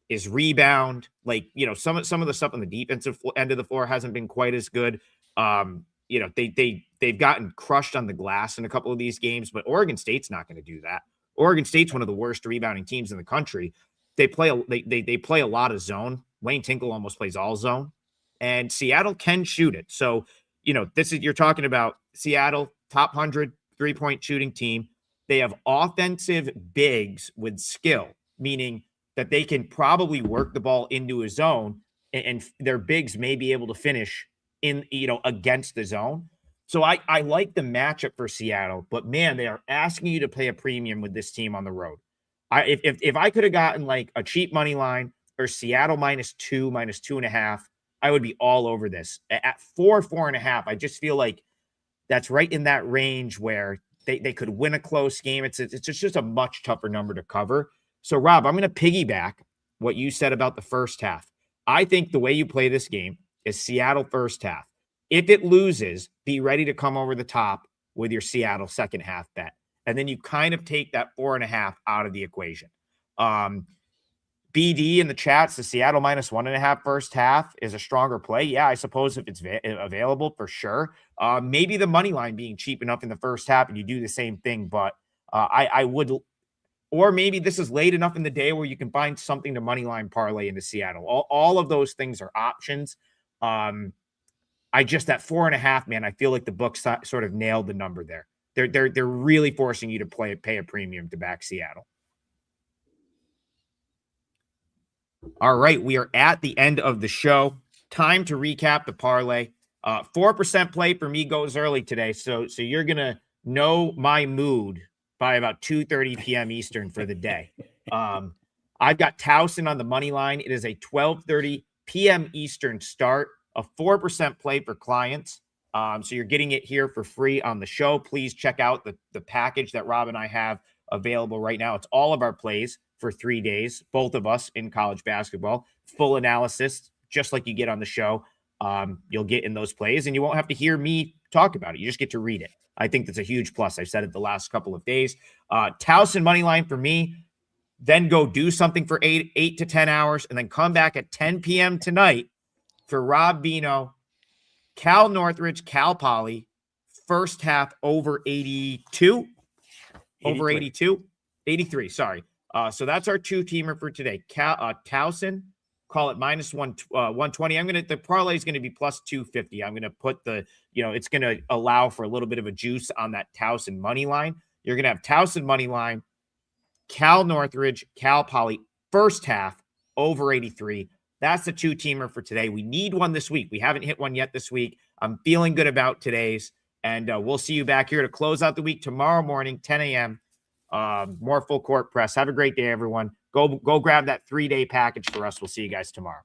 is rebound. Like, some of the stuff on the defensive end of the floor hasn't been quite as good. They've gotten crushed on the glass in a couple of these games, but Oregon State's not going to do that. Oregon State's one of the worst rebounding teams in the country. They play a lot of zone. Wayne Tinkle almost plays all zone, and Seattle can shoot it. So, you're talking about Seattle, top 100 3-point shooting team. They have offensive bigs with skill, meaning that they can probably work the ball into a zone, and their bigs may be able to finish in, against the zone. So I like the matchup for Seattle, but man, they are asking you to pay a premium with this team on the road. If I could have gotten like a cheap money line or Seattle -2, -2.5, I would be all over this. At 4.5, I just feel like that's right in that range where they could win a close game. It's just a much tougher number to cover. So Rob, I'm going to piggyback what you said about the first half. I think the way you play this game is Seattle first half. If it loses, be ready to come over the top with your Seattle second half bet. And then you kind of take that 4.5 out of the equation. BD in the chats, the Seattle -1.5 first half is a stronger play. Yeah, I suppose if it's available, for sure. Maybe the money line being cheap enough in the first half and you do the same thing, but I would, or maybe this is late enough in the day where you can find something to money line parlay into Seattle. All of those things are options. That 4.5, man, I feel like the books sort of nailed the number there. They're really forcing you to pay a premium to back Seattle. All right, we are at the end of the show. Time to recap the parlay. 4% play for me goes early today, so you're gonna know my mood by about 2:30 p.m. Eastern for the day. I've got Towson on the money line. It is a 12:30 p.m. Eastern start, a 4% play for clients. So you're getting it here for free on the show. Please check out the package that Rob and I have available right now. It's all of our plays for 3 days, both of us in college basketball, full analysis, just like you get on the show. You'll get in those plays, and you won't have to hear me talk about it. You just get to read it. I think that's a huge plus. I've said it the last couple of days. Towson money line for me, then go do something for 8 to 10 hours, and then come back at 10 p.m. tonight for Rob Bino, Cal Northridge, Cal Poly, first half over 82. Over 82, 83. Sorry. So that's our two-teamer for today. Towson, call it minus 120. The parlay is going to be plus 250. I'm going to put it's going to allow for a little bit of a juice on that Towson money line. You're going to have Towson money line, Cal Northridge, Cal Poly, first half over 83. That's the two-teamer for today. We need one this week. We haven't hit one yet this week. I'm feeling good about today's. And we'll see you back here to close out the week tomorrow morning, 10 a.m. More full court press. Have a great day, everyone. Go grab that 3-day package for us. We'll see you guys tomorrow.